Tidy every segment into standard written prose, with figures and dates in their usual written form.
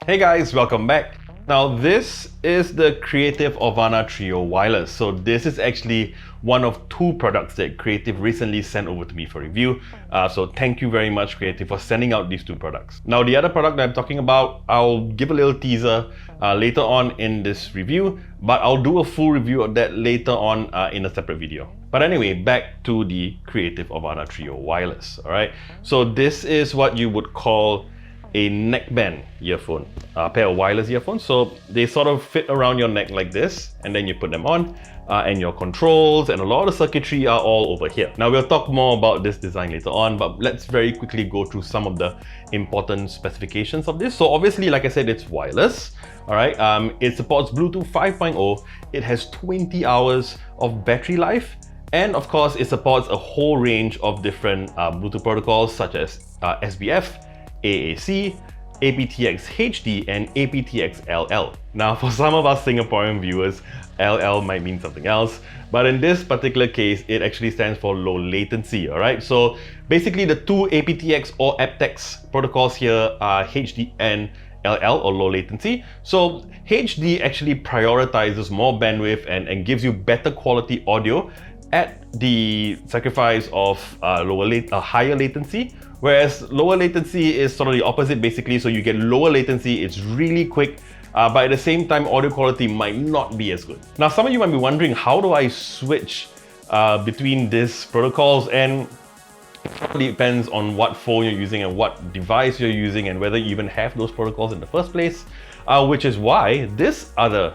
Hey guys, welcome back. Now this is the Creative Aurvana Trio Wireless. So this is actually one of two products that Creative recently sent over to me for review. So thank you very much Creative for sending out these two products. Now the other product that I'm talking about, I'll give a little teaser later on in this review, but I'll do a full review of that later on in a separate video. But anyway, back to the Creative Aurvana Trio Wireless. Alright, so this is what you would call a neckband earphone, a pair of wireless earphones. So they sort of fit around your neck like this, and then you put them on, and your controls and a lot of circuitry are all over here. Now we'll talk more about this design later on, but let's very quickly go through some of the important specifications of this. So obviously, like I said, it's wireless. All right, it supports Bluetooth 5.0. It has 20 hours of battery life. And of course, it supports a whole range of different Bluetooth protocols such as SBF, AAC, aptX HD, and aptX LL. Now, for some of us Singaporean viewers, LL might mean something else, but in this particular case, it actually stands for low latency, alright? So basically, the two aptX or aptX protocols here are HD and LL, or low latency. So HD actually prioritizes more bandwidth and gives you better quality audio at the sacrifice of higher latency, whereas lower latency is sort of the opposite basically. So you get lower latency, it's really quick, but at the same time audio quality might not be as good. Now some of you might be wondering, how do I switch between these protocols? And it probably depends on what phone you're using and what device you're using and whether you even have those protocols in the first place, which is why this other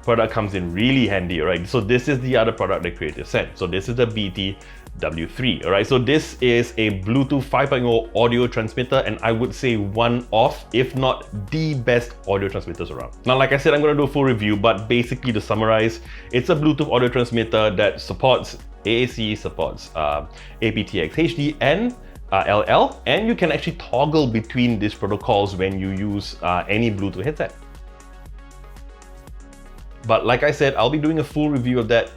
product comes in really handy, right? So this is the other product that Creative sent. So this is the BT-W3, all right? So this is a Bluetooth 5.0 audio transmitter, and I would say one of, if not the best audio transmitters around. Now, like I said, I'm gonna do a full review, but basically to summarize, it's a Bluetooth audio transmitter that supports AAC, supports aptX HD and LL, and you can actually toggle between these protocols when you use any Bluetooth headset. But like I said, I'll be doing a full review of that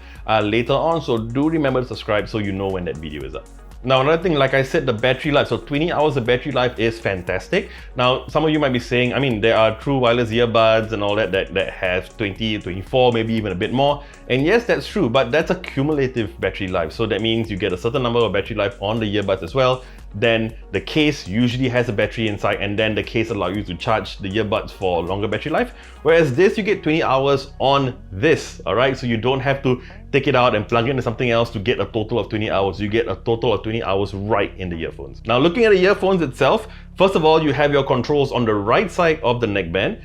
later on, so do remember to subscribe so you know when that video is up. Now another thing, like I said, the battery life, so 20 hours of battery life is fantastic. Now some of you might be saying, I mean, there are true wireless earbuds and all that have 20, 24, maybe even a bit more. And yes, that's true, but that's a cumulative battery life. So that means you get a certain number of battery life on the earbuds as well. Then the case usually has a battery inside, and then the case allows you to charge the earbuds for longer battery life. Whereas this, you get 20 hours on this, all right? So you don't have to take it out and plug it into something else to get a total of 20 hours. You get a total of 20 hours right in the earphones. Now, looking at the earphones itself, first of all, you have your controls on the right side of the neckband.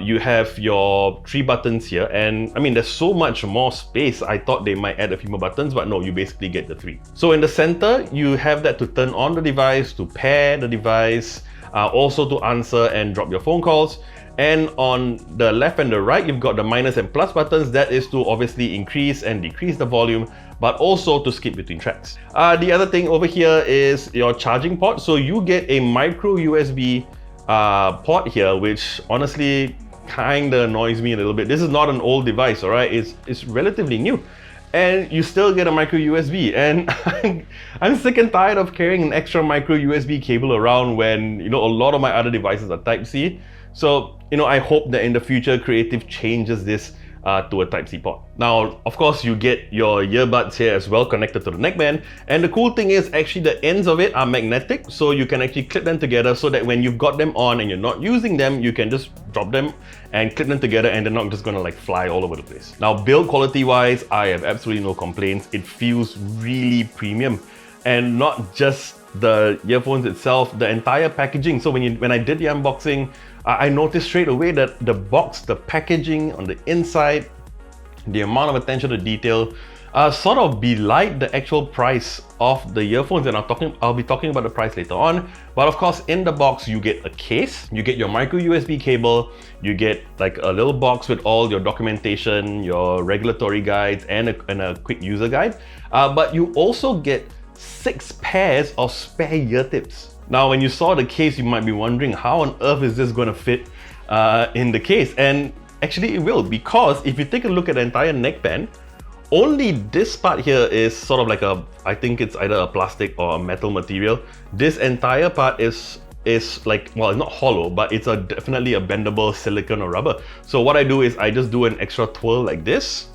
You have your 3 buttons here, and I mean, there's so much more space. I thought they might add a few more buttons, but no, you basically get the 3. So in the center, you have that to turn on the device, to pair the device, also to answer and drop your phone calls. And on the left and the right, you've got the minus and plus buttons. That is to obviously increase and decrease the volume, but also to skip between tracks. The other thing over here is your charging port. So you get a micro USB port here, which honestly kinda annoys me a little bit. This is not an old device, all right? It's relatively new. And you still get a micro USB, and I'm sick and tired of carrying an extra micro USB cable around when, you know, a lot of my other devices are Type-C. So, you know, I hope that in the future Creative changes this to a Type-C port. Now, of course, you get your earbuds here as well connected to the neckband. And the cool thing is actually the ends of it are magnetic, so you can actually clip them together so that when you've got them on and you're not using them, you can just drop them and clip them together, and they're not just gonna like fly all over the place. Now, build quality wise, I have absolutely no complaints. It feels really premium, and not just the earphones itself, the entire packaging. So when I did the unboxing, I noticed straight away that the box, the packaging on the inside, the amount of attention to detail sort of belied the actual price of the earphones, and I'll be talking about the price later on. But of course, in the box you get a case, you get your micro USB cable, you get like a little box with all your documentation, your regulatory guides, and a quick user guide. But you also get 6 pairs of spare ear tips. Now, when you saw the case, you might be wondering, how on earth is this going to fit in the case? And actually it will, because if you take a look at the entire neckband, only this part here is sort of like I think it's either a plastic or a metal material. This entire part is is like, well, it's not hollow, but it's definitely a bendable silicone or rubber. So what I do is I just do an extra twirl like this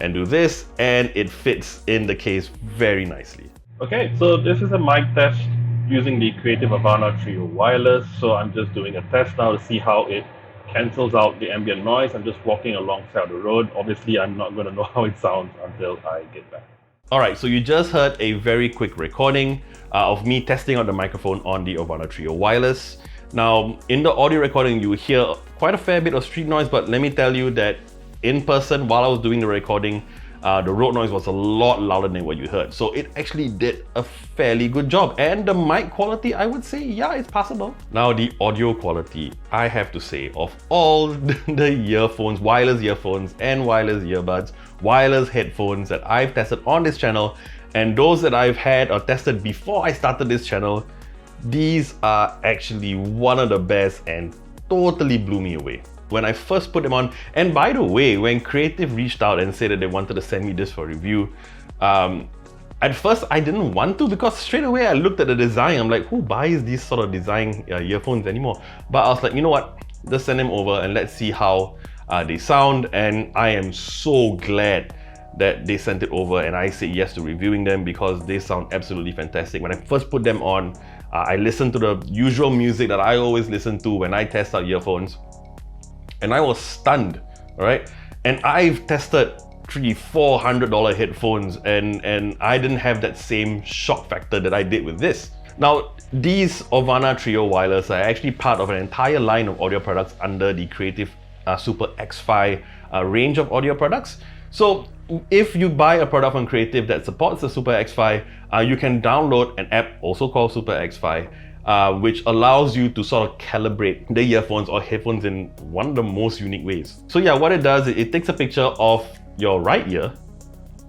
and do this, and it fits in the case very nicely. Okay, so this is a mic test using the Creative Aurvana Trio Wireless. So I'm just doing a test now to see how it cancels out the ambient noise. I'm just walking alongside the road. Obviously, I'm not going to know how it sounds until I get back. Alright, so you just heard a very quick recording of me testing out the microphone on the Aurvana Trio Wireless. Now, in the audio recording, you hear quite a fair bit of street noise, but let me tell you that in person, while I was doing the recording, the road noise was a lot louder than what you heard. So it actually did a fairly good job. And the mic quality, I would say, yeah, it's passable. Now the audio quality, I have to say, of all the earphones, wireless earphones and wireless earbuds, wireless headphones that I've tested on this channel, and those that I've had or tested before I started this channel, these are actually one of the best and totally blew me away when I first put them on. And by the way, when Creative reached out and said that they wanted to send me this for review, at first I didn't want to, because straight away I looked at the design. I'm like, who buys these sort of design earphones anymore? But I was like, you know what, just send them over and let's see how they sound. And I am so glad that they sent it over and I said yes to reviewing them, because they sound absolutely fantastic. When I first put them on, I listened to the usual music that I always listen to when I test out earphones, and I was stunned, right? And I've tested $300-400 headphones, and I didn't have that same shock factor that I did with this. Now, these Aurvana Trio Wireless are actually part of an entire line of audio products under the Creative Super X-Fi range of audio products. So if you buy a product from Creative that supports the Super X-Fi, you can download an app also called Super X-Fi, which allows you to sort of calibrate the earphones or headphones in one of the most unique ways. So yeah, what it does is it takes a picture of your right ear,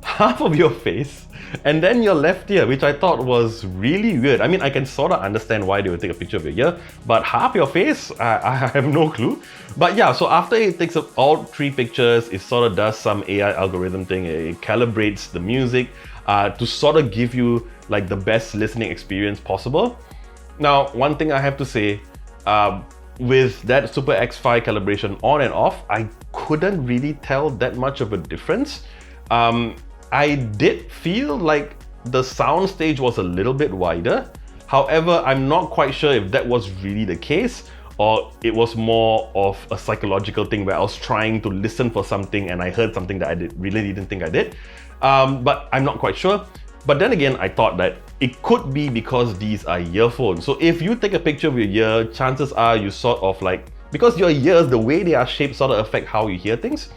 half of your face, and then your left ear, which I thought was really weird. I mean, I can sort of understand why they would take a picture of your ear, but half your face, I have no clue. But yeah, so after it takes up all three pictures, it sort of does some AI algorithm thing. It calibrates the music to sort of give you like the best listening experience possible. Now, one thing I have to say, with that Super X-Fi calibration on and off, I couldn't really tell that much of a difference. I did feel like the sound stage was a little bit wider. However, I'm not quite sure if that was really the case, or it was more of a psychological thing where I was trying to listen for something and I heard something that I really didn't think I did. But I'm not quite sure. But then again, I thought that it could be because these are earphones. So if you take a picture of your ear, chances are you sort of like, because your ears, the way they are shaped sort of affect how you hear things.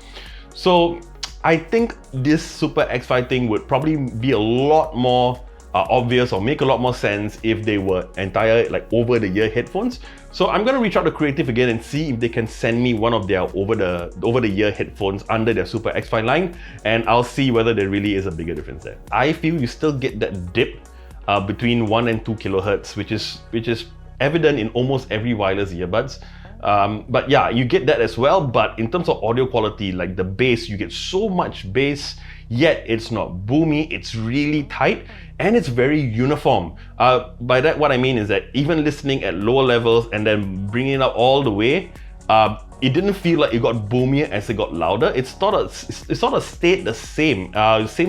So I think this Super X-Fi thing would probably be a lot more obvious or make a lot more sense if they were entire like over-the-ear headphones. So I'm gonna reach out to Creative again and see if they can send me one of their over-the-ear headphones under their Super X-Fi line, and I'll see whether there really is a bigger difference there. I feel you still get that dip between 1 and 2 kilohertz, which is evident in almost every wireless earbuds. But yeah, you get that as well. But in terms of audio quality, like the bass, you get so much bass, yet it's not boomy, it's really tight, and it's very uniform. By that, what I mean is that even listening at lower levels and then bringing it up all the way, it didn't feel like it got boomier as it got louder. It sort of stayed the same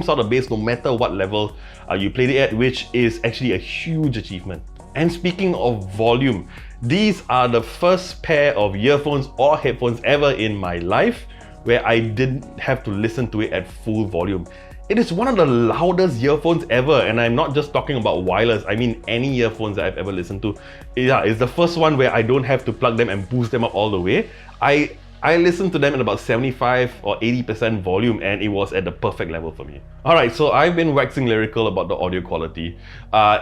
sort of bass no matter what level you played it at, which is actually a huge achievement. And speaking of volume, these are the first pair of earphones or headphones ever in my life where I didn't have to listen to it at full volume. It is one of the loudest earphones ever, and I'm not just talking about wireless, I mean any earphones that I've ever listened to. Yeah, it's the first one where I don't have to plug them and boost them up all the way. I listened to them at about 75 or 80% volume, and it was at the perfect level for me. Alright, so I've been waxing lyrical about the audio quality.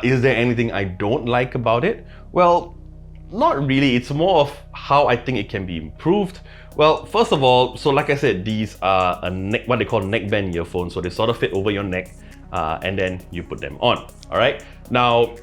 Is there anything I don't like about it? Well, not really. It's more of how I think it can be improved. Well, first of all, so like I said, these are what they call neckband earphones. So they sort of fit over your neck, and then you put them on. Alright, now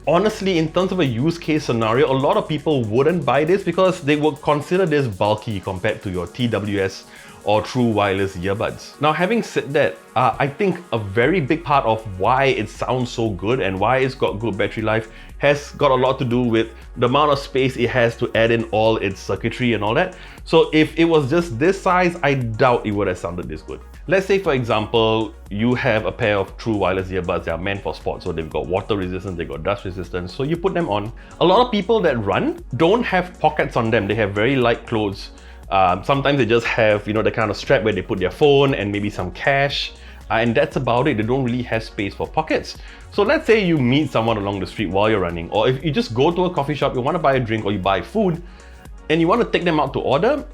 honestly, in terms of a use case scenario, a lot of people wouldn't buy this because they would consider this bulky compared to your TWS or true wireless earbuds. Now, having said that, I think a very big part of why it sounds so good and why it's got good battery life has got a lot to do with the amount of space it has to add in all its circuitry and all that. So if it was just this size, I doubt it would have sounded this good. Let's say, for example, you have a pair of true wireless earbuds that are meant for sports. So they've got water resistance, they've got dust resistance. So you put them on. A lot of people that run don't have pockets on them. They have very light clothes. Sometimes they just have, the kind of strap where they put their phone and maybe some cash. And that's about it. They don't really have space for pockets. So let's say you meet someone along the street while you're running, or if you just go to a coffee shop, you want to buy a drink or you buy food, and you want to take them out to order,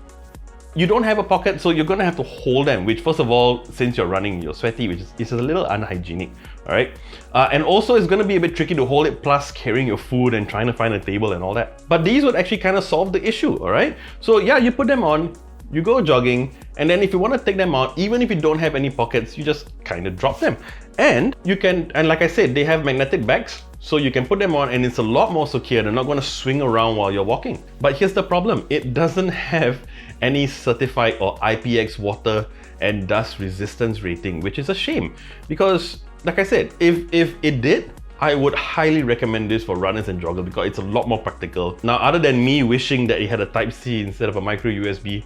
you don't have a pocket, so you're gonna have to hold them, which first of all, since you're running, you're sweaty, which is a little unhygienic, all right? And also it's gonna be a bit tricky to hold it, plus carrying your food and trying to find a table and all that. But these would actually kind of solve the issue, all right? So yeah, you put them on, you go jogging, and then if you want to take them out, even if you don't have any pockets, you just kind of drop them. And you can, and like I said, they have magnetic bags, so you can put them on and it's a lot more secure. They're not going to swing around while you're walking. But here's the problem, it doesn't have any certified or IPX water and dust resistance rating, which is a shame. Because like I said, if it did, I would highly recommend this for runners and joggers because it's a lot more practical. Now, other than me wishing that it had a Type-C instead of a micro USB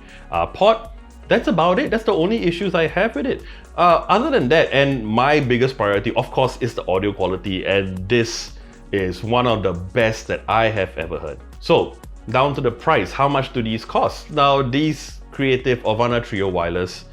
port, that's about it. That's the only issues I have with it. Other than that, and my biggest priority, of course, is the audio quality, and this is one of the best that I have ever heard. So, down to the price, how much do these cost? Now, these Creative Aurvana Trio Wireless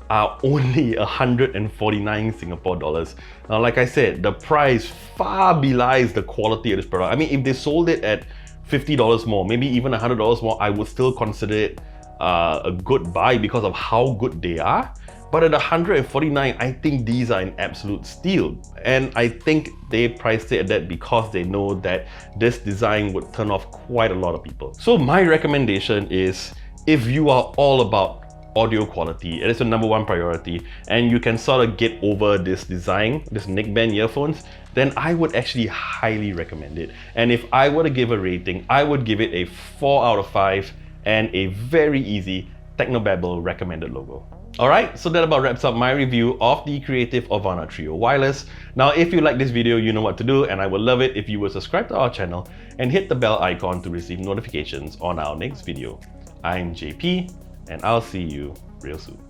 are only 149 Singapore dollars. Now, like I said, the price far belies the quality of this product. I mean, if they sold it at $50 more, maybe even $100 more, I would still consider it a good buy because of how good they are. But at 149, I think these are an absolute steal. And I think they priced it at that because they know that this design would turn off quite a lot of people. So my recommendation is, if you are all about audio quality, it is your number one priority, and you can sort of get over this design, this neckband earphones, then I would actually highly recommend it. And if I were to give a rating, I would give it a 4 out of 5 and a very easy Technobabble recommended logo. Alright, so that about wraps up my review of the Creative Aurvana Trio Wireless. Now, if you like this video, you know what to do, and I would love it if you would subscribe to our channel and hit the bell icon to receive notifications on our next video. I'm JP, and I'll see you real soon.